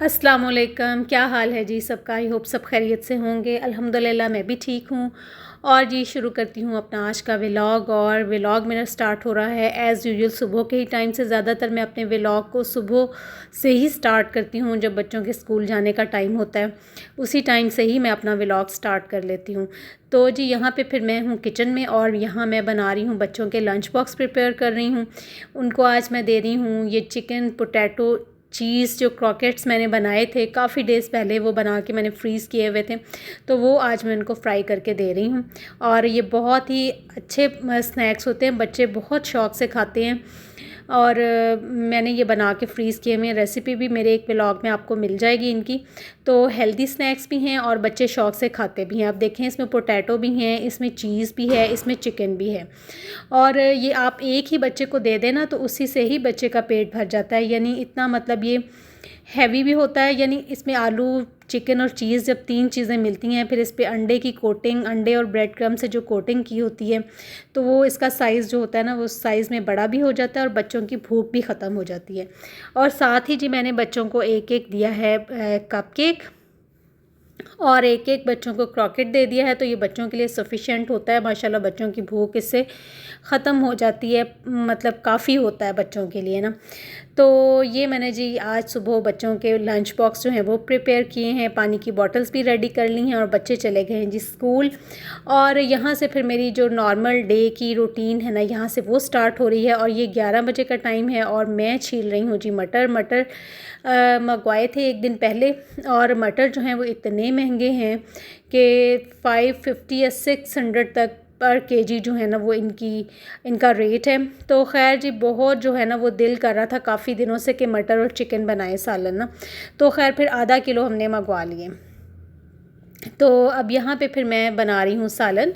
अस्सलाम वालेकुम, क्या हाल है जी सबका। आई होप सब खैरियत से होंगे। अल्हम्दुलिल्लाह मैं भी ठीक हूँ। और जी शुरू करती हूँ अपना आज का व्लॉग। और व्लॉग मेरा स्टार्ट हो रहा है एज़ यूजुअल सुबह के ही टाइम से। ज़्यादातर मैं अपने व्लॉग को सुबह से ही स्टार्ट करती हूँ, जब बच्चों के स्कूल जाने का टाइम होता है उसी टाइम से ही मैं अपना व्लॉग स्टार्ट कर लेती हूँ। तो जी यहाँ पे फिर मैं हूँ किचन में, और यहाँ मैं बना रही हूँ बच्चों के लंच बॉक्स प्रिपेयर कर रही हूँ। उनको आज मैं दे रही हूँ ये चिकन पोटैटो चीज़ जो क्रॉकेट्स मैंने बनाए थे काफ़ी डेज़ पहले, वो बना के मैंने फ्रीज़ किए हुए थे, तो वो आज मैं उनको फ्राई करके दे रही हूँ। और ये बहुत ही अच्छे स्नैक्स होते हैं, बच्चे बहुत शौक़ से खाते हैं। और मैंने ये बना के फ्रीज़ किए हुए हैं। रेसिपी भी मेरे एक व्लॉग में आपको मिल जाएगी इनकी। तो हेल्दी स्नैक्स भी हैं और बच्चे शौक़ से खाते भी हैं। आप देखें इसमें पोटैटो भी हैं, इसमें चीज़ भी है, इसमें चिकन भी है। और ये आप एक ही बच्चे को दे देना तो उसी से ही बच्चे का पेट भर जाता है। यानी इतना मतलब ये हैवी भी होता है, यानी इसमें आलू चिकन और चीज़ जब तीन चीज़ें मिलती हैं, फिर इस पे अंडे की कोटिंग, अंडे और ब्रेड क्रम्ब से जो कोटिंग की होती है, तो वो इसका साइज़ जो होता है ना वो साइज़ में बड़ा भी हो जाता है और बच्चों की भूख भी ख़त्म हो जाती है। और साथ ही जी मैंने बच्चों को एक एक दिया है कपकेक, और एक एक बच्चों को क्रॉकेट दे दिया है। तो ये बच्चों के लिए सफ़िशेंट होता है माशाल्लाह। बच्चों की भूख इससे ख़त्म हो जाती है, मतलब काफ़ी होता है बच्चों के लिए ना। तो ये मैंने जी आज सुबह बच्चों के लंच बॉक्स जो हैं वो प्रिपेयर किए हैं, पानी की बॉटल्स भी रेडी कर ली हैं और बच्चे चले गए हैं जी स्कूल। और यहाँ से फिर मेरी जो नॉर्मल डे की रूटीन है ना, यहाँ से वो स्टार्ट हो रही है। और ये 11 बजे का टाइम है और मैं छील रही हूँ जी मटर मंगवाए थे एक दिन पहले। और मटर जो हैं वो इतने महंगे हैं कि 550 या 600 तक पर केजी जो है ना वो इनका रेट है। तो खैर जी बहुत जो है ना वो दिल कर रहा था काफ़ी दिनों से कि मटर और चिकन बनाए सालन ना, तो खैर फिर आधा किलो हमने मंगवा लिए। तो अब यहाँ पे फिर मैं बना रही हूँ सालन।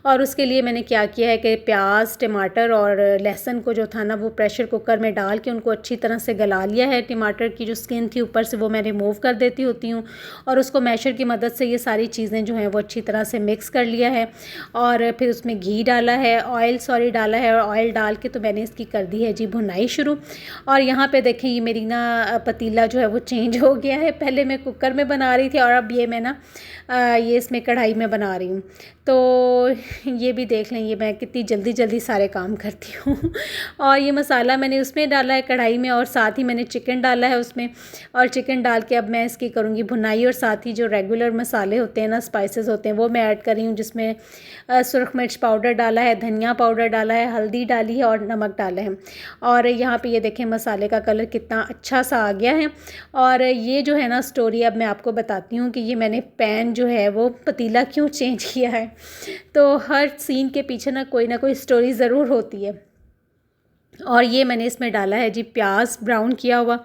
और उसके लिए मैंने क्या किया है कि प्याज टमाटर और लहसुन को जो था ना वो प्रेशर कुकर में डाल के उनको अच्छी तरह से गला लिया है। टमाटर की जो स्किन थी ऊपर से वो मैं रिमूव कर देती होती हूँ, और उसको मैशर की मदद से ये सारी चीज़ें जो हैं वो अच्छी तरह से मिक्स कर लिया है। और फिर उसमें घी डाला है, ऑयल डाला है, और ऑयल डाल के तो मैंने इसकी कर दी है जी भुनाई शुरू। और यहाँ पर देखें ये मेरी ना पतीला जो है वो चेंज हो गया है। पहले मैं कुकर में बना रही थी और अब ये मैं ना ये इसमें कढ़ाई में बना रही हूँ। तो ये भी देख लें, ये मैं कितनी जल्दी जल्दी सारे काम करती हूँ। और ये मसाला मैंने उसमें डाला है कढ़ाई में, और साथ ही मैंने चिकन डाला है उसमें। और चिकन डाल के अब मैं इसकी करूँगी भुनाई। और साथ ही जो रेगुलर मसाले होते हैं ना, स्पाइसेस होते हैं, वो मैं ऐड कर रही हूँ, जिसमें सुरख मिर्च पाउडर डाला है, धनिया पाउडर डाला है, हल्दी डाली है और नमक डाला है। और यहाँ पे ये देखें मसाले का कलर कितना अच्छा सा आ गया है। और ये जो है ना स्टोरी अब मैं आपको बताती हूँ कि ये मैंने पैन जो है वो पतीला क्यों चेंज किया है। तो हर सीन के पीछे ना कोई स्टोरी ज़रूर होती है। और ये मैंने इसमें डाला है जी प्याज ब्राउन किया हुआ,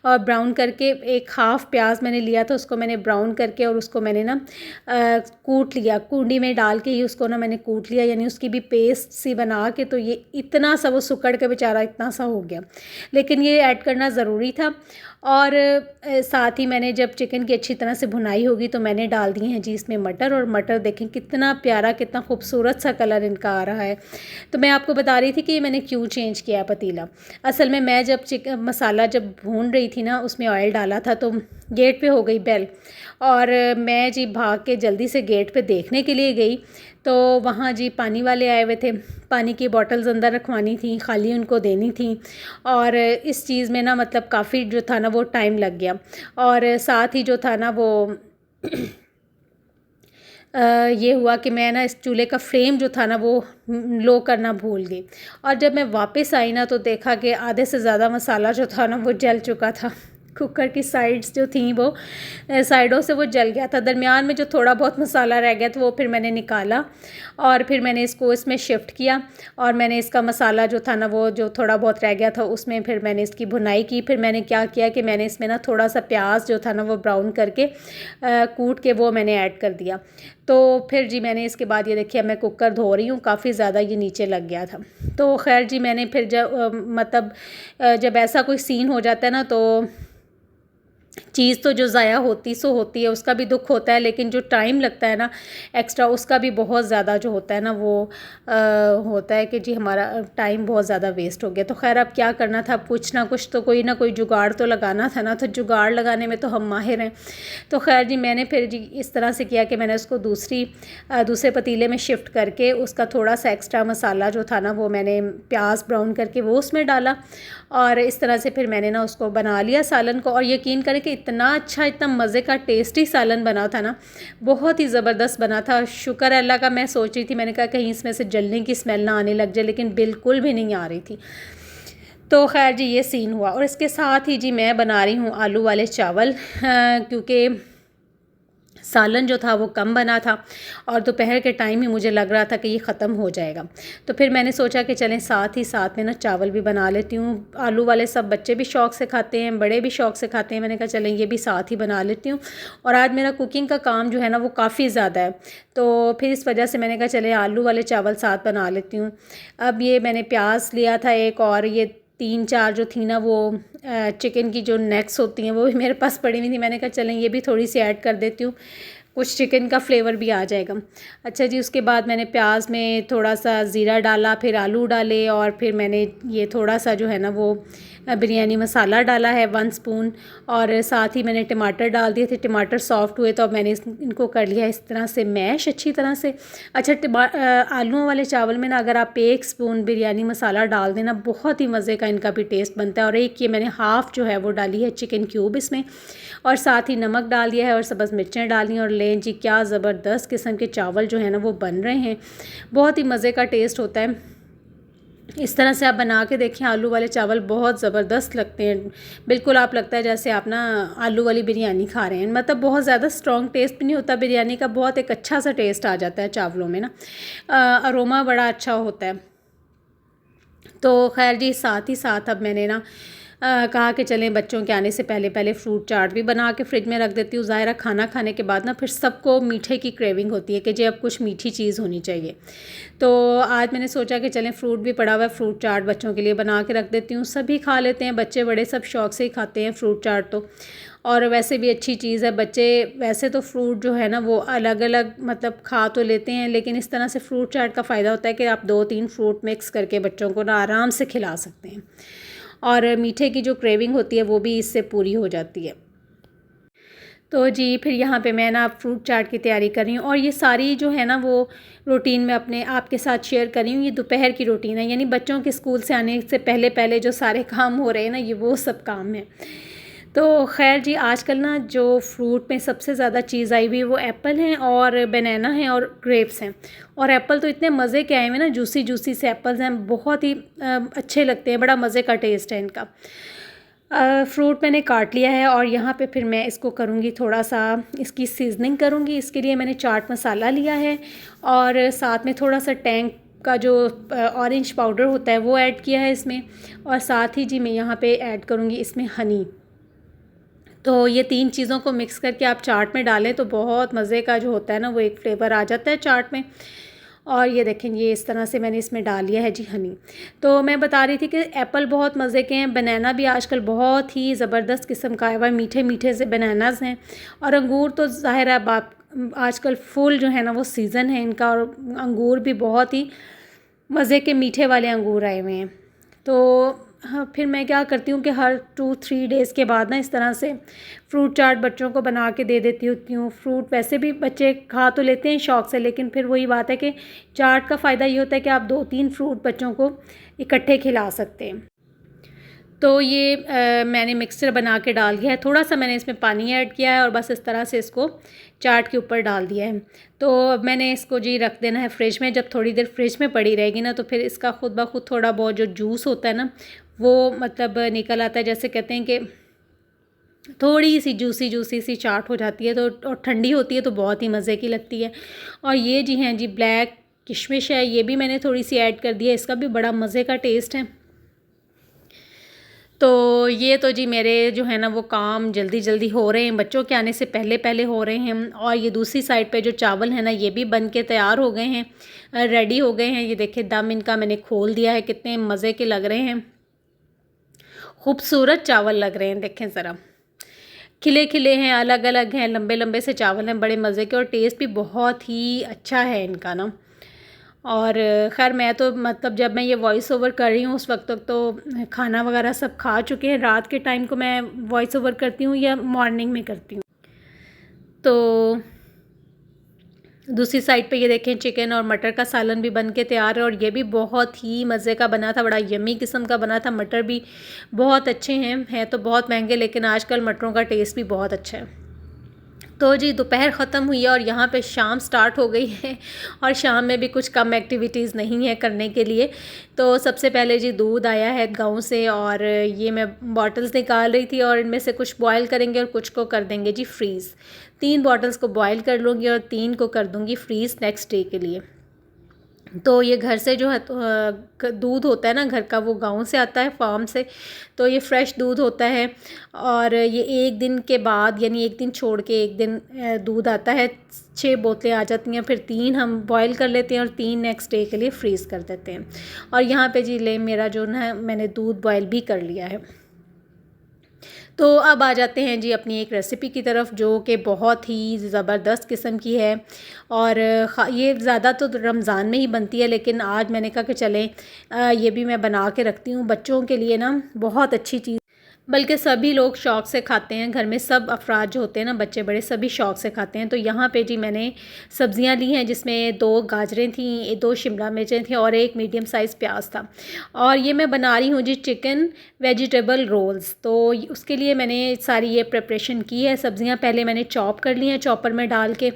और ब्राउन करके एक हाफ़ प्याज मैंने लिया था, उसको मैंने ब्राउन करके और उसको मैंने ना कूट लिया, कूंडी में डाल के ही उसको ना मैंने कूट लिया, यानी उसकी भी पेस्ट सी बना के। तो ये इतना सा वो सुकड़ के बेचारा इतना सा हो गया, लेकिन ये ऐड करना ज़रूरी था। और साथ ही मैंने जब चिकन की अच्छी तरह से भुनाई होगी तो मैंने डाल दिए हैं जी इसमें मटर। और मटर देखें कितना प्यारा कितना खूबसूरत सा कलर इनका आ रहा है। तो मैं आपको बता रही थी कि मैंने क्यों चेंज किया पतीला। असल में मैं जब चिकन मसाला जब भून रही थी ना, उसमें ऑयल डाला था तो गेट पे हो गई बेल, और मैं जी भाग के जल्दी से गेट पे देखने के लिए गई तो वहाँ जी पानी वाले आए हुए थे। पानी की बॉटल्स अंदर रखवानी थी, खाली उनको देनी थी। और इस चीज़ में ना मतलब काफ़ी जो था ना वो टाइम लग गया। और साथ ही जो था ना वो ये हुआ कि मैं ना इस चूल्हे का फ्लेम जो था ना वो लो करना भूल गई। और जब मैं वापस आई ना तो देखा कि आधे से ज़्यादा मसाला जो था ना वो जल चुका था। कुकर की साइड्स जो थी वो साइडों से वो जल गया था। दरमियान में जो थोड़ा बहुत मसाला रह गया था वो फिर मैंने निकाला, और फिर मैंने इसको इसमें शिफ्ट किया। और मैंने इसका मसाला जो था ना वो जो थोड़ा बहुत रह गया था उसमें फिर मैंने इसकी भुनाई की। फिर मैंने क्या किया कि मैंने इसमें ना थोड़ा सा प्याज जो था ना वो ब्राउन करके कूट के वो मैंने ऐड कर दिया। तो फिर जी मैंने इसके बाद ये देखिए मैं कुकर धो रही हूँ, काफ़ी ज़्यादा ये नीचे लग गया था। तो खैर जी मैंने फिर जब मतलब जब ऐसा कोई सीन हो जाता है ना तो चीज़ तो जो ज़ाया होती सो होती है, उसका भी दुख होता है, लेकिन जो टाइम लगता है ना एक्स्ट्रा, उसका भी बहुत ज़्यादा जो होता है ना वो होता है कि जी हमारा टाइम बहुत ज़्यादा वेस्ट हो गया। तो खैर अब क्या करना था, अब कुछ ना कुछ तो कोई ना कोई जुगाड़ तो लगाना था ना, तो जुगाड़ लगाने में तो हम माहिर हैं। तो खैर जी मैंने फिर जी इस तरह से किया कि मैंने उसको दूसरे पतीले में शिफ्ट करके उसका थोड़ा सा एक्स्ट्रा मसाला जो था ना वो मैंने प्याज ब्राउन करके वो उसमें डाला, और इस तरह से फिर मैंने ना उसको बना लिया सालन को। और यकीन करें कि इतना अच्छा, इतना मज़े का टेस्टी सालन बना था ना, बहुत ही ज़बरदस्त बना था। शुक्र है अल्लाह का। मैं सोच रही थी, मैंने कहा कहीं इसमें से जलने की स्मेल ना आने लग जाए, लेकिन बिल्कुल भी नहीं आ रही थी। तो खैर जी ये सीन हुआ। और इसके साथ ही जी मैं बना रही हूँ आलू वाले चावल, क्योंकि सालन जो था वो कम बना था और दोपहर के टाइम ही मुझे लग रहा था कि ये ख़त्म हो जाएगा। तो फिर मैंने सोचा कि चलें साथ ही साथ में ना चावल भी बना लेती हूँ। आलू वाले सब बच्चे भी शौक़ से खाते हैं, बड़े भी शौक़ से खाते हैं। मैंने कहा चलें ये भी साथ ही बना लेती हूँ। और आज मेरा कुकिंग का काम जो है ना वो काफ़ी ज़्यादा है, तो फिर इस वजह से मैंने कहा चले आलू वाले चावल साथ बना लेती हूँ। अब ये मैंने प्याज लिया था एक, और ये 3-4 जो थी ना वो चिकन की जो नेक्स होती हैं वो भी मेरे पास पड़ी हुई थी। मैंने कहा चलें ये भी थोड़ी सी ऐड कर देती हूँ, कुछ चिकन का फ्लेवर भी आ जाएगा। अच्छा जी, उसके बाद मैंने प्याज में थोड़ा सा ज़ीरा डाला, फिर आलू डाले, और फिर मैंने ये थोड़ा सा जो है ना वो बिरयानी मसाला डाला है 1 स्पून, और साथ ही मैंने टमाटर डाल दिए थे। टमाटर सॉफ्ट हुए तो अब मैंने इनको कर लिया इस तरह से मैश अच्छी तरह से। अच्छा, आलूओं वाले चावल में ना अगर आप 1 स्पून बिरयानी मसाला डाल देना, बहुत ही मज़े का इनका भी टेस्ट बनता है। और एक ये मैंने हाफ़ जो है वो डाली है चिकन क्यूब इसमें, और साथ ही नमक डाल दिया है और सब्ज़ मिर्चें डाली हैं। और लें जी क्या ज़बरदस्त किस्म के चावल जो है ना वो बन रहे हैं, बहुत ही मज़े का टेस्ट होता है। इस तरह से आप बना के देखें, आलू वाले चावल बहुत ज़बरदस्त लगते हैं। बिल्कुल आप लगता है जैसे आप ना आलू वाली बिरयानी खा रहे हैं। मतलब बहुत ज़्यादा स्ट्रॉन्ग टेस्ट भी नहीं होता बिरयानी का, बहुत एक अच्छा सा टेस्ट आ जाता है चावलों में ना, अरोमा बड़ा अच्छा होता है। तो खैर जी साथ ही साथ अब मैंने ना कहा कि चलें बच्चों के आने से पहले पहले फ्रूट चाट भी बना के फ्रिज में रख देती हूँ। ज़ाहिर है खाना खाने के बाद ना फिर सबको मीठे की क्रेविंग होती है कि जी अब कुछ मीठी चीज़ होनी चाहिए। तो आज मैंने सोचा कि चलें फ्रूट भी पड़ा हुआ है, फ्रूट चाट बच्चों के लिए बना के रख देती हूँ। सभी खा लेते हैं, बच्चे बड़े सब शौक़ से ही खाते हैं फ्रूट चाट तो। और वैसे भी अच्छी चीज़ है। बच्चे वैसे तो फ्रूट जो है ना वो अलग अलग मतलब खा तो लेते हैं, लेकिन इस तरह से फ्रूट चाट का फ़ायदा होता है कि आप 2-3 फ्रूट मिक्स करके बच्चों को ना आराम से खिला सकते हैं, और मीठे की जो क्रेविंग होती है वो भी इससे पूरी हो जाती है। तो जी फिर यहाँ पे मैं ना फ्रूट चाट की तैयारी कर रही हूँ, और ये सारी जो है ना वो रूटीन मैं अपने आपके साथ शेयर कर रही हूँ। ये दोपहर की रूटीन है, यानी बच्चों के स्कूल से आने से पहले पहले जो सारे काम हो रहे हैं ना, ये वो सब काम है। तो खैर जी आजकल ना जो फ्रूट में सबसे ज़्यादा चीज़ आई हुई है वो एप्पल हैं और बनाना है और ग्रेप्स हैं। और एप्पल तो इतने मज़े के आए हुए ना, जूसी जूसी से एप्पल्स हैं, बहुत ही अच्छे लगते हैं, बड़ा मज़े का टेस्ट है इनका। फ्रूट मैंने काट लिया है, और यहाँ पे फिर मैं इसको करूँगी थोड़ा सा इसकी सीजनिंग करूँगी। इसके लिए मैंने चाट मसाला लिया है, और साथ में थोड़ा सा टैंग का जो ऑरेंज पाउडर होता है वो ऐड किया है इसमें, और साथ ही जी मैं यहाँ पे ऐड करूँगी इसमें हनी। तो ये 3 चीज़ों को मिक्स करके आप चाट में डालें तो बहुत मज़े का जो होता है ना वो एक फ्लेवर आ जाता है चाट में। और ये देखें, ये इस तरह से मैंने इसमें डाल लिया है जी हनी। तो मैं बता रही थी कि एप्पल बहुत मज़े के हैं, बनाना भी आजकल बहुत ही ज़बरदस्त किस्म का आया हुआ है, मीठे मीठे से बनानास हैं। और अंगूर तो ज़ाहिर है अब आजकल फुल जो है ना वो सीज़न है इनका, और अंगूर भी बहुत ही मज़े के मीठे वाले अंगूर आए हुए हैं। तो हाँ, फिर मैं क्या करती हूँ कि हर 2-3 डेज़ के बाद ना इस तरह से फ्रूट चाट बच्चों को बना के दे देती होती हूँ। फ्रूट वैसे भी बच्चे खा तो लेते हैं शौक़ से, लेकिन फिर वही बात है कि चाट का फ़ायदा ये होता है कि आप 2-3 फ्रूट बच्चों को इकट्ठे खिला सकते हैं। तो ये मैंने मिक्सचर बना के डाल दिया है, थोड़ा सा मैंने इसमें पानी ऐड किया है, और बस इस तरह से इसको चाट के ऊपर डाल दिया है। तो अब मैंने इसको जी रख देना है फ्रिज में। जब थोड़ी देर फ्रिज में पड़ी रहेगी ना तो फिर इसका खुद ब खुद थोड़ा बहुत जो जूस होता है ना वो मतलब निकल आता है। जैसे कहते हैं कि थोड़ी सी जूसी जूसी सी चाट हो जाती है, तो और ठंडी होती है तो बहुत ही मज़े की लगती है। और ये जी हैं जी ब्लैक किशमिश है, ये भी मैंने थोड़ी सी ऐड कर दी है, इसका भी बड़ा मज़े का टेस्ट है। तो ये तो जी मेरे जो है ना वो काम जल्दी जल्दी हो रहे हैं, बच्चों के आने से पहले पहले हो रहे हैं। और ये दूसरी साइड पे जो चावल है ना ये भी बन के तैयार हो गए हैं, रेडी हो गए हैं। ये देखिए दम इनका मैंने खोल दिया है, कितने मज़े के लग रहे हैं, खूबसूरत चावल लग रहे हैं, देखें ज़रा। खिले खिले हैं, अलग अलग हैं, लंबे लंबे से चावल हैं, बड़े मज़े के और टेस्ट भी बहुत ही अच्छा है इनका ना। और ख़ैर मैं तो मतलब जब मैं ये वॉइस ओवर कर रही हूँ उस वक्त तक तो खाना वगैरह सब खा चुके हैं। रात के टाइम को मैं वॉइस ओवर करती हूँ या मॉर्निंग में करती हूँ। तो दूसरी साइड पे ये देखें चिकन और मटर का सालन भी बन के तैयार है और ये भी बहुत ही मज़े का बना था, बड़ा यम्मी किस्म का बना था। मटर भी बहुत अच्छे हैं तो बहुत महंगे, लेकिन आजकल मटरों का टेस्ट भी बहुत अच्छा है। तो जी दोपहर ख़त्म हुई है और यहाँ पे शाम स्टार्ट हो गई है और शाम में भी कुछ कम एक्टिविटीज़ नहीं है करने के लिए। तो सबसे पहले जी दूध आया है गाँव से और ये मैं बॉटल्स निकाल रही थी और इनमें से कुछ बॉयल करेंगे और कुछ को कर देंगे जी फ्रीज़। 3 बॉटल्स को बॉयल कर लूँगी और 3 को कर दूँगी फ्रीज़ नेक्स्ट डे के लिए। तो ये घर से जो है तो दूध होता है ना घर का, वो गाँव से आता है फार्म से, तो ये फ्रेश दूध होता है और ये एक दिन के बाद यानी एक दिन छोड़ के एक दिन दूध आता है। 6 बोतलें आ जाती हैं, फिर 3 हम बॉईल कर लेते हैं और 3 नेक्स्ट डे के लिए फ्रीज़ कर देते हैं। और यहाँ पे जी ले मेरा जो ना मैंने दूध बॉईल भी कर लिया है। तो अब आ जाते हैं जी अपनी एक रेसिपी की तरफ जो कि बहुत ही ज़बरदस्त किस्म की है और ये ज़्यादा तो रमज़ान में ही बनती है, लेकिन आज मैंने कहा कि चलें ये भी मैं बना के रखती हूँ बच्चों के लिए ना, बहुत अच्छी चीज़, बल्कि सभी लोग शौक़ से खाते हैं। घर में सब अफराद जो होते हैं ना, बच्चे बड़े सभी शौक़ से खाते हैं। तो यहाँ पे जी मैंने सब्ज़ियाँ ली हैं जिसमें 2 गाजरें थीं, 2 शिमला मिर्चें थीं और 1 मीडियम साइज़ प्याज था। और ये मैं बना रही हूँ जी चिकन वेजिटेबल रोल्स। तो उसके लिए मैंने सारी ये प्रिपरेशन की है। सब्ज़ियाँ पहले मैंने चॉप कर ली हैं चॉपर में डाल के।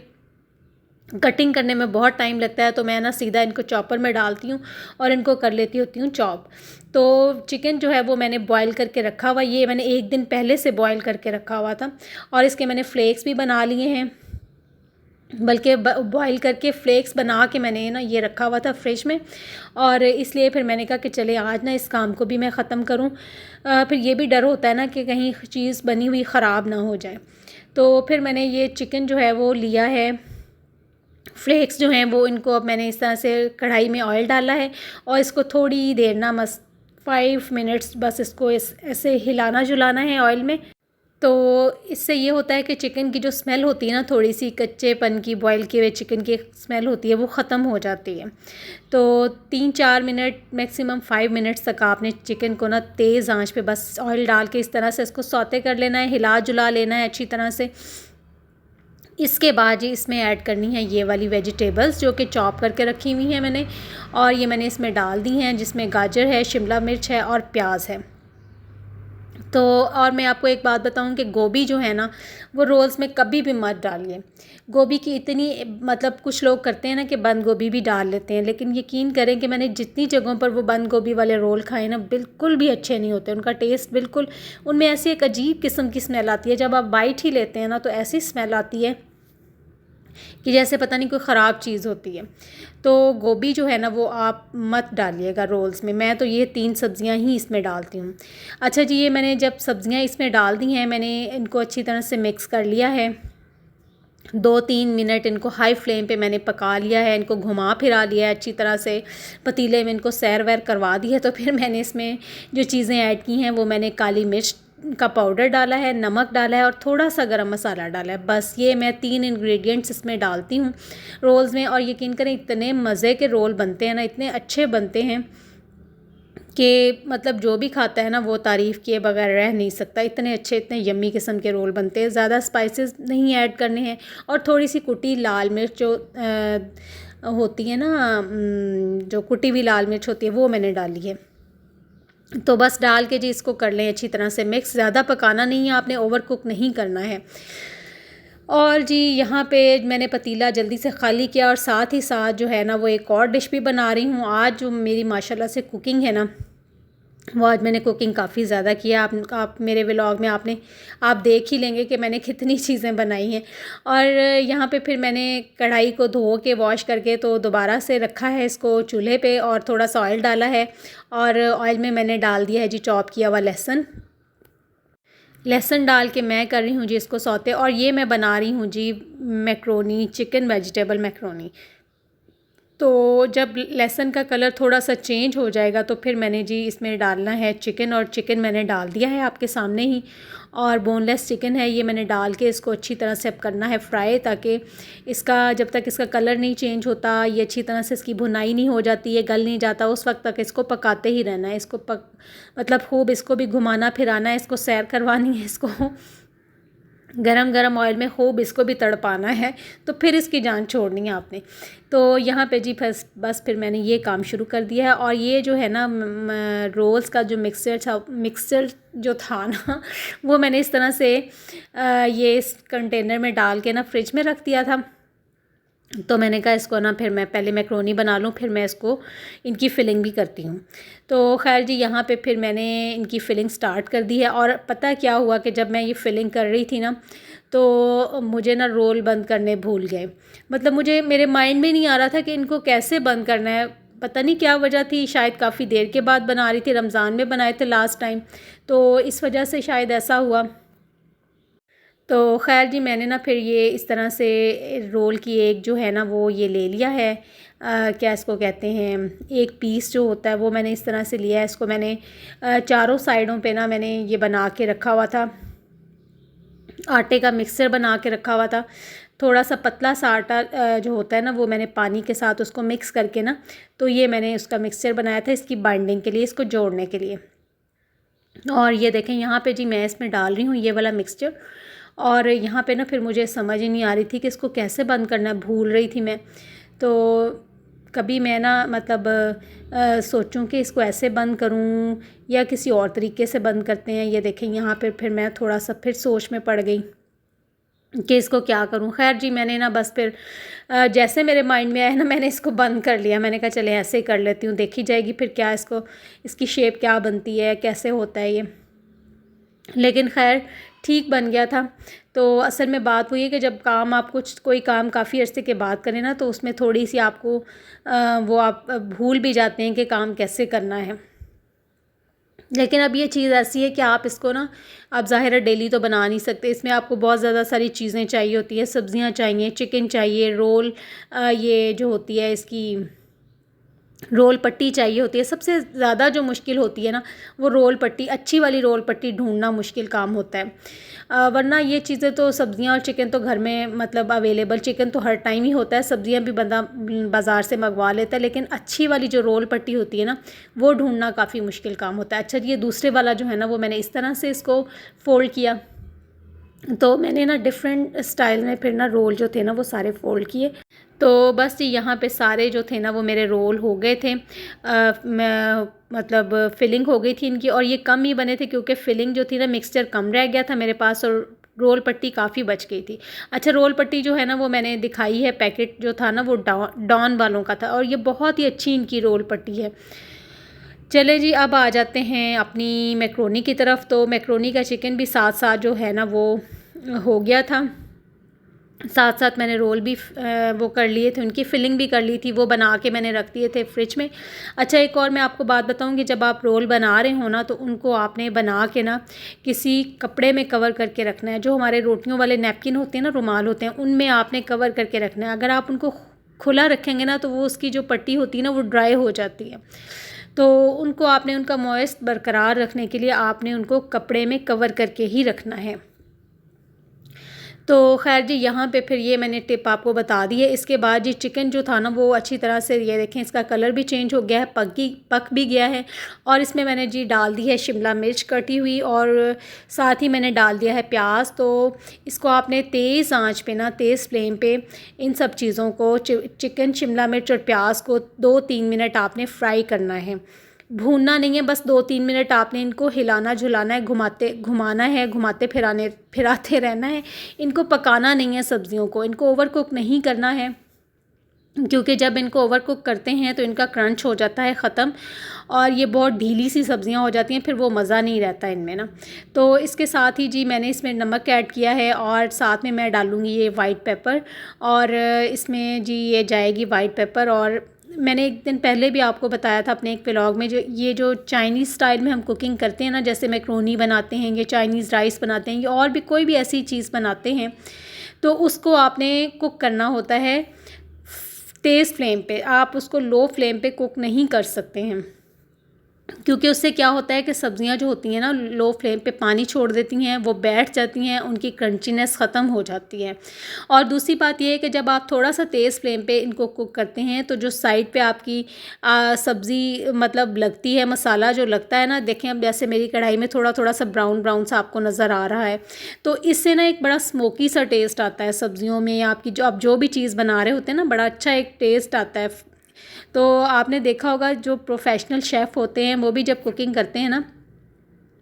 कटिंग करने में बहुत टाइम लगता है तो मैं ना सीधा इनको चॉपर में डालती हूँ और इनको कर लेती होती हूँ चॉप। तो चिकन जो है वो मैंने बॉईल करके रखा हुआ, ये मैंने एक दिन पहले से बॉईल करके रखा हुआ था और इसके मैंने फ्लेक्स भी बना लिए हैं, बल्कि बॉईल करके फ्लेक्स बना के मैंने ना ये रखा हुआ था फ्रिज में। और इसलिए फिर मैंने कहा कि चले आज ना इस काम को भी मैं ख़त्म करूँ। फिर ये भी डर होता है ना कि कहीं चीज़ बनी हुई ख़राब ना हो जाए। तो फिर मैंने ये चिकन जो है वो लिया है, फ्लेक्स जो हैं वो इनको अब मैंने इस तरह से कढ़ाई में ऑयल डाला है और इसको थोड़ी देर ना 5 मिनट्स बस इसको ऐसे हिलाना जुलाना है ऑयल में। तो इससे ये होता है कि चिकन की जो स्मेल होती है ना, थोड़ी सी कच्चेपन की बॉयल किए हुए चिकन की स्मेल होती है वो ख़त्म हो जाती है। तो 3-4 मिनट मैक्सिमम 5 मिनट्स तक आपने चिकन को ना तेज़ आंच पे बस ऑयल डाल के इस तरह से इसको सौते कर लेना है, हिला जुला लेना है अच्छी तरह से। इसके बाद जी इसमें ऐड करनी है ये वाली वेजिटेबल्स जो कि चॉप करके रखी हुई हैं मैंने, और ये मैंने इसमें डाल दी हैं, जिसमें गाजर है, शिमला मिर्च है और प्याज है। तो और मैं आपको एक बात बताऊं कि गोभी जो है ना वो रोल्स में कभी भी मत डालिए। गोभी की इतनी मतलब कुछ लोग करते हैं ना कि बंद गोभी भी डाल लेते हैं, लेकिन यकीन करें कि मैंने जितनी जगहों पर वो बंद गोभी वाले रोल खाए ना बिल्कुल भी अच्छे नहीं होते। उनका टेस्ट बिल्कुल, उनमें ऐसी एक अजीब किस्म की स्मेल आती है, जब आप बाइट ही लेते हैं ना तो ऐसी स्मेल आती है कि जैसे पता नहीं कोई ख़राब चीज़ होती है। तो गोभी जो है ना वो आप मत डालिएगा रोल्स में। मैं तो ये 3 सब्ज़ियाँ ही इसमें डालती हूँ। अच्छा जी, ये मैंने जब सब्ज़ियाँ इसमें डाल दी हैं, मैंने इनको अच्छी तरह से मिक्स कर लिया है। 2-3 मिनट इनको हाई फ्लेम पे मैंने पका लिया है, इनको घुमा फिरा लिया है अच्छी तरह से, पतीले में इनको सैर वैर करवा दी है। तो फिर मैंने इसमें जो चीज़ें ऐड की हैं वो मैंने काली मिर्च का पाउडर डाला है, नमक डाला है और थोड़ा सा गरम मसाला डाला है। बस ये मैं 3 इंग्रेडिएंट्स इसमें डालती हूँ रोल्स में, और यकीन करें इतने मज़े के रोल बनते हैं ना, इतने अच्छे बनते हैं कि मतलब जो भी खाता है ना वो तारीफ़ किए बगैर रह नहीं सकता। इतने अच्छे, इतने यम्मी किस्म के रोल बनते हैं। ज़्यादा स्पाइसेस नहीं ऐड करने हैं और थोड़ी सी कुटी लाल मिर्च जो होती है ना, जो कुटी हुई लाल मिर्च होती है वो मैंने डाली है। तो बस डाल के जी इसको कर लें अच्छी तरह से मिक्स। ज़्यादा पकाना नहीं है आपने, ओवर कुक नहीं करना है। और जी यहाँ पे मैंने पतीला जल्दी से ख़ाली किया और साथ ही साथ जो है ना वो एक और डिश भी बना रही हूँ। आज जो मेरी माशाल्लाह से कुकिंग है ना, वो आज मैंने कुकिंग काफ़ी ज़्यादा किया। आप मेरे व्लॉग में आप देख ही लेंगे कि मैंने कितनी चीज़ें बनाई हैं। और यहाँ पे फिर मैंने कढ़ाई को धो के वॉश करके तो दोबारा से रखा है इसको चूल्हे पे और थोड़ा सा ऑयल डाला है, और ऑयल में मैंने डाल दिया है जी चॉप किया हुआ लहसुन डाल के मैं कर रही हूँ जी इसको सौते। और ये मैं बना रही हूँ जी मैक्रोनी, चिकन वेजिटेबल मैक्रोनी। तो जब लहसुन का कलर थोड़ा सा चेंज हो जाएगा तो फिर मैंने जी इसमें डालना है चिकन, और चिकन मैंने डाल दिया है आपके सामने ही, और बोनलेस चिकन है ये, मैंने डाल के इसको अच्छी तरह से अब करना है फ्राई, ताकि इसका जब तक इसका कलर नहीं चेंज होता, ये अच्छी तरह से इसकी भुनाई नहीं हो जाती है, गल नहीं जाता, उस वक्त तक इसको पकाते ही रहना है। इसको मतलब खूब इसको भी घुमाना फिराना है, इसको सैर करवानी है, इसको गरम गरम ऑयल में खूब इसको भी तड़पाना है, तो फिर इसकी जान छोड़नी है आपने। तो यहाँ पे जी बस फिर मैंने ये काम शुरू कर दिया है। और ये जो है ना रोल्स का जो मिक्सचर जो था ना वो मैंने इस तरह से ये इस कंटेनर में डाल के ना फ्रिज में रख दिया था। तो मैंने कहा इसको ना फिर मैं पहले मैक्रोनी बना लूँ, फिर मैं इसको इनकी फ़िलिंग भी करती हूँ। तो खैर जी यहाँ पे फिर मैंने इनकी फ़िलिंग स्टार्ट कर दी है। और पता क्या हुआ कि जब मैं ये फ़िलिंग कर रही थी ना, तो मुझे ना रोल बंद करने भूल गए। मतलब मुझे मेरे माइंड में नहीं आ रहा था कि इनको कैसे बंद करना है, पता नहीं क्या वजह थी, शायद काफ़ी देर के बाद बना रही थी, रमज़ान में बनाए थे लास्ट टाइम, तो इस वजह से शायद ऐसा हुआ। तो ख़ैर जी मैंने ना फिर ये इस तरह से रोल की एक जो है ना वो ये ले लिया है, क्या इसको कहते हैं, एक पीस जो होता है वो मैंने इस तरह से लिया है। इसको मैंने चारों साइडों पे ना मैंने ये बना के रखा हुआ था, आटे का मिक्सचर बना के रखा हुआ था। थोड़ा सा पतला सा आटा जो होता है ना वो मैंने पानी के साथ उसको मिक्स करके ना, तो ये मैंने उसका मिक्सचर बनाया था इसकी बाइंडिंग के लिए, इसको जोड़ने के लिए। और ये देखें यहाँ पे जी मैं इसमें डाल रही हूँ ये वाला मिक्सचर। और यहाँ पे ना फिर मुझे समझ ही नहीं आ रही थी कि इसको कैसे बंद करना है, भूल रही थी मैं। तो कभी मैं ना मतलब सोचूं कि इसको ऐसे बंद करूं या किसी और तरीके से बंद करते हैं। ये देखें यहाँ पे फिर मैं थोड़ा सा फिर सोच में पड़ गई कि इसको क्या करूं। खैर जी मैंने ना बस फिर जैसे मेरे माइंड में आया ना मैंने इसको बंद कर लिया। मैंने कहा चले ऐसे ही कर लेती हूँ, देखी जाएगी फिर क्या इसकी शेप क्या बनती है, कैसे होता है ये। लेकिन खैर ठीक बन गया था। तो असल में बात हुई है कि जब काम आप कोई काम काफ़ी अर्से के बाद करें ना, तो उसमें थोड़ी सी आपको वो आप भूल भी जाते हैं कि काम कैसे करना है। लेकिन अब ये चीज़ ऐसी है कि आप इसको ना आप ज़ाहिर है डेली तो बना नहीं सकते, इसमें आपको बहुत ज़्यादा सारी चीज़ें चाहिए होती है, सब्ज़ियाँ चाहिए, चिकन चाहिए, रोल ये जो होती है इसकी रोल पट्टी चाहिए होती है। सबसे ज़्यादा जो मुश्किल होती है ना वो रोल पट्टी, अच्छी वाली रोल पट्टी ढूंढना मुश्किल काम होता है। वरना ये चीज़ें तो सब्ज़ियाँ और चिकन तो घर में मतलब अवेलेबल, चिकन तो हर टाइम ही होता है, सब्ज़ियाँ भी बंदा बाज़ार से मंगवा लेता है, लेकिन अच्छी वाली जो रोल पट्टी होती है ना वो ढूंढना काफ़ी मुश्किल काम होता है। अच्छा ये दूसरे वाला जो है ना वो मैंने इस तरह से इसको फ़ोल्ड किया, तो मैंने ना डिफरेंट स्टाइल में फिर ना रोल जो थे ना वो सारे फ़ोल्ड किए। तो बस यहाँ पे सारे जो थे ना वो मेरे रोल हो गए थे। मतलब फिलिंग हो गई थी इनकी, और ये कम ही बने थे क्योंकि फिलिंग जो थी ना मिक्सचर कम रह गया था मेरे पास, और रोल पट्टी काफ़ी बच गई थी। अच्छा रोल पट्टी जो है ना वो मैंने दिखाई है, पैकेट जो था ना वो डॉन वालों का था, और ये बहुत ही अच्छी इनकी रोल पट्टी है। चले जी अब आ जाते हैं अपनी मैक्रोनी की तरफ। तो मैक्रोनी का चिकन भी साथ साथ जो है ना वो हो गया था, साथ साथ मैंने रोल भी वो कर लिए थे, उनकी फिलिंग भी कर ली थी, वो बना के मैंने रख दिए थे फ्रिज में। अच्छा एक और मैं आपको बात बताऊंगी, जब आप रोल बना रहे हो ना तो उनको आपने बना के ना किसी कपड़े में कवर करके रखना है। जो हमारे रोटियों वाले नैपकिन होते हैं ना, रुमाल होते हैं, उनमें आपने कवर करके रखना है। अगर आप उनको खुला रखेंगे ना तो वो उसकी जो पट्टी होती है ना वो ड्राई हो जाती है। तो उनको आपने उनका मॉइस्ट बरकरार रखने के लिए आपने उनको कपड़े में कवर करके ही रखना है। तो खैर जी यहाँ पे फिर ये मैंने टिप आपको बता दी है। इसके बाद जी चिकन जो था ना वो अच्छी तरह से ये देखें इसका कलर भी चेंज हो गया है, पक भी गया है। और इसमें मैंने जी डाल दी है शिमला मिर्च कटी हुई, और साथ ही मैंने डाल दिया है प्याज। तो इसको आपने तेज़ आंच पे ना, तेज़ फ्लेम पे इन सब चीज़ों को चिकन, शिमला मिर्च और प्याज को 2-3 मिनट आपने फ्राई करना है, भूनना नहीं है। बस 2-3 मिनट आपने इनको हिलाना झुलाना है, घुमाना है, फिराते रहना है। इनको पकाना नहीं है सब्ज़ियों को, इनको ओवर कुक नहीं करना है, क्योंकि जब इनको ओवर कुक करते हैं तो इनका क्रंच हो जाता है ख़त्म, और ये बहुत ढीली सी सब्ज़ियां हो जाती हैं, फिर वो मज़ा नहीं रहता इनमें ना। तो इसके साथ ही जी मैंने इसमें नमक ऐड किया है, और साथ में मैं डालूँगी ये वाइट पेपर, और इसमें जी ये जाएगी वाइट पेपर। और मैंने एक दिन पहले भी आपको बताया था अपने एक व्लॉग में, जो चाइनीज़ स्टाइल में हम कुकिंग करते हैं ना, जैसे मैक्रोनी बनाते हैं, ये चाइनीज़ राइस बनाते हैं, या और भी कोई भी ऐसी चीज़ बनाते हैं, तो उसको आपने कुक करना होता है तेज़ फ्लेम पे, आप उसको लो फ्लेम पे कुक नहीं कर सकते हैं, क्योंकि उससे क्या होता है कि सब्ज़ियां जो होती हैं ना लो फ्लेम पे पानी छोड़ देती हैं, वो बैठ जाती हैं, उनकी क्रंचीनेस ख़त्म हो जाती है। और दूसरी बात ये है कि जब आप थोड़ा सा तेज़ फ्लेम पे इनको कुक करते हैं तो जो साइड पे आपकी सब्ज़ी मतलब लगती है, मसाला जो लगता है ना, देखें अब जैसे मेरी कढ़ाई में थोड़ा थोड़ा सा ब्राउन ब्राउन सा आपको नज़र आ रहा है, तो इससे ना एक बड़ा स्मोकी सा टेस्ट आता है सब्ज़ियों में, या आपकी जो आप जो भी चीज़ बना रहे होते हैं ना, बड़ा अच्छा एक टेस्ट आता है। तो आपने देखा होगा जो प्रोफेशनल शेफ़ होते हैं वो भी जब कुकिंग करते हैं ना,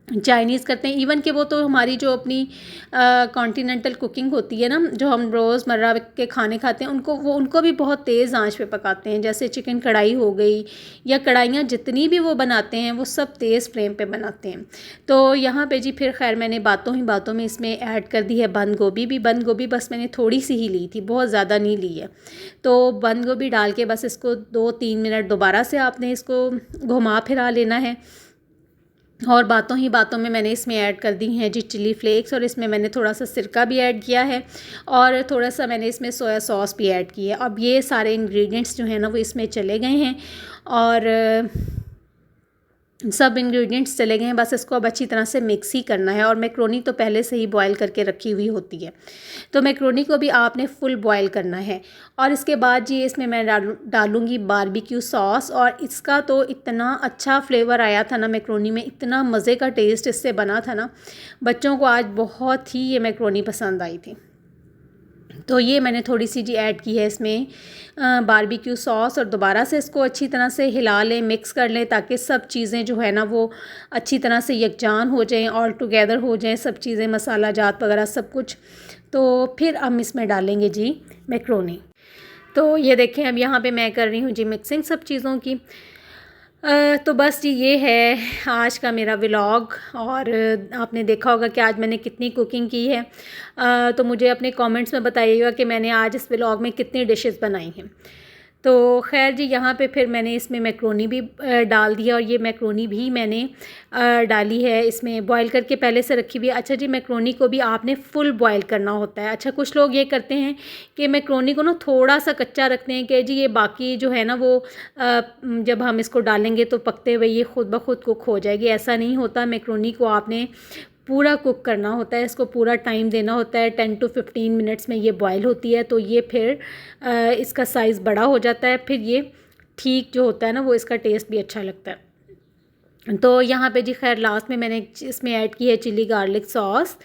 चाइनीज़ करते हैं, इवन कि वो तो हमारी जो अपनी कॉन्टिनेंटल कुकिंग होती है ना, जो हम रोज़मर्रा के खाने खाते हैं, उनको भी बहुत तेज़ आंच पे पकाते हैं। जैसे चिकन कढ़ाई हो गई, या कढ़ाइयाँ जितनी भी वो बनाते हैं वो सब तेज़ फ्लेम पे बनाते हैं। तो यहाँ पे जी फिर खैर मैंने बातों ही बातों में इसमें ऐड कर दी है बंद गोभी भी। बंद गोभी बस मैंने थोड़ी सी ही ली थी, बहुत ज़्यादा नहीं ली है। तो बंद गोभी डाल के बस इसको 2-3 मिनट दोबारा से आपने इसको घुमा फिरा लेना है। और बातों ही बातों में मैंने इसमें ऐड कर दी हैं जी चिली फ्लेक्स, और इसमें मैंने थोड़ा सा सिरका भी ऐड किया है, और थोड़ा सा मैंने इसमें सोया सॉस भी ऐड की है। अब ये सारे इंग्रेडिएंट्स जो हैं ना वो इसमें चले गए हैं, और सब इंग्रेडिएंट्स चले गए हैं। बस इसको अब अच्छी तरह से मिक्स ही करना है, और मैक्रोनी तो पहले से ही बॉयल करके रखी हुई होती है, तो मैक्रोनी को भी आपने फुल बॉयल करना है। और इसके बाद जी इसमें मैं डालूँगी बारबेक्यू सॉस, और इसका तो इतना अच्छा फ्लेवर आया था ना मैक्रोनी में, इतना मज़े का टेस्ट इससे बना था ना, बच्चों को आज बहुत ही ये मैक्रोनी पसंद आई थी। तो ये मैंने थोड़ी सी जी ऐड की है इसमें बारबेक्यू सॉस, और दोबारा से इसको अच्छी तरह से हिला लें, मिक्स कर लें, ताकि सब चीज़ें जो है ना वो अच्छी तरह से यकजान हो जाएं, ऑल टुगेदर हो जाएं सब चीज़ें, मसाला जात वगैरह सब कुछ। तो फिर हम इसमें डालेंगे जी मैक्रोनी। तो ये देखें अब यहाँ पे मैं कर रही हूँ जी मिक्सिंग सब चीज़ों की। तो बस जी ये है आज का मेरा व्लॉग, और आपने देखा होगा कि आज मैंने कितनी कुकिंग की है। तो मुझे अपने कमेंट्स में बताइएगा कि मैंने आज इस व्लॉग में कितनी डिशेस बनाई हैं। तो खैर जी यहाँ पे फिर मैंने इसमें मैक्रोनी भी डाल दिया, और ये मैक्रोनी भी मैंने डाली है इसमें बॉईल करके पहले से रखी हुई है। अच्छा जी, मैक्रोनी को भी आपने फुल बॉईल करना होता है। अच्छा, कुछ लोग ये करते हैं कि मैक्रोनी को ना थोड़ा सा कच्चा रखते हैं कि जी ये बाकी जो है ना वो जब हम इसको डालेंगे तो पकते हुए ये खुद ब खुद कुक हो जाएगी। ऐसा नहीं होता, मैक्रोनी को आपने पूरा कुक करना होता है, इसको पूरा टाइम देना होता है। 10 to 15 मिनट्स में ये बॉयल होती है, तो ये फिर इसका साइज़ बड़ा हो जाता है, फिर ये ठीक जो होता है ना वो इसका टेस्ट भी अच्छा लगता है। तो यहाँ पे जी खैर लास्ट में मैंने इसमें ऐड की है चिली गार्लिक सॉस।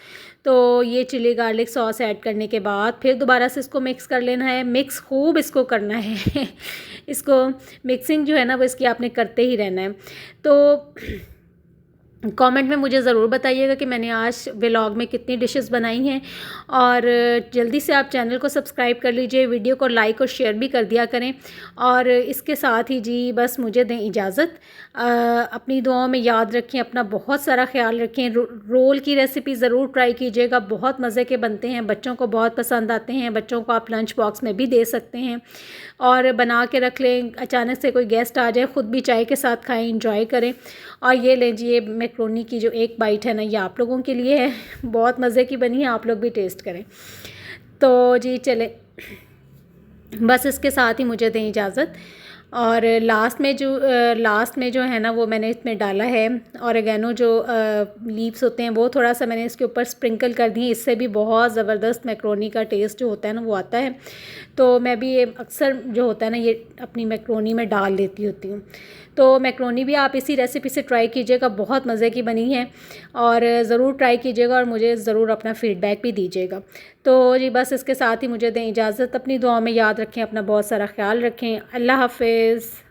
तो ये चिली गार्लिक सॉस ऐड करने के बाद फिर दोबारा से इसको मिक्स कर लेना है, मिक्स खूब इसको करना है इसको मिक्सिंग जो है ना वो इसकी आपने करते ही रहना है। तो कमेंट में मुझे ज़रूर बताइएगा कि मैंने आज व्लॉग में कितनी डिशेस बनाई हैं, और जल्दी से आप चैनल को सब्सक्राइब कर लीजिए, वीडियो को लाइक और शेयर भी कर दिया करें। और इसके साथ ही जी बस मुझे दें इजाज़त। अपनी दुआओं में याद रखें, अपना बहुत सारा ख्याल रखें। रोल की रेसिपी ज़रूर ट्राई कीजिएगा, बहुत मज़े के बनते हैं, बच्चों को बहुत पसंद आते हैं। बच्चों को आप लंच बॉक्स में भी दे सकते हैं, और बना के रख लें, अचानक से कोई गेस्ट आ जाए, ख़ुद भी चाय के साथ खाएं, इंजॉय करें। और ये लें जी, ये मैक्रोनी की जो एक बाइट है ना, ये आप लोगों के लिए है, बहुत मज़े की बनी है, आप लोग भी टेस्ट करें। तो जी चले, बस इसके साथ ही मुझे दें इजाज़त। और लास्ट में जो है ना वो मैंने इसमें डाला है ऑरिगेनो, जो लीव्स होते हैं वो थोड़ा सा मैंने इसके ऊपर स्प्रिंकल कर दी। इससे भी बहुत ज़बरदस्त मैक्रोनी का टेस्ट जो होता है ना वो आता है। तो मैं भी ये अक्सर जो होता है ना ये अपनी मैक्रोनी में डाल देती होती हूँ। तो मैक्रोनी भी आप इसी रेसिपी से ट्राई कीजिएगा, बहुत मज़े की बनी है, और ज़रूर ट्राई कीजिएगा, और मुझे ज़रूर अपना फ़ीडबैक भी दीजिएगा। तो जी बस इसके साथ ही मुझे दें इजाज़त। अपनी दुआ में याद रखें, अपना बहुत सारा ख्याल रखें। अल्लाह हाफ़िज़।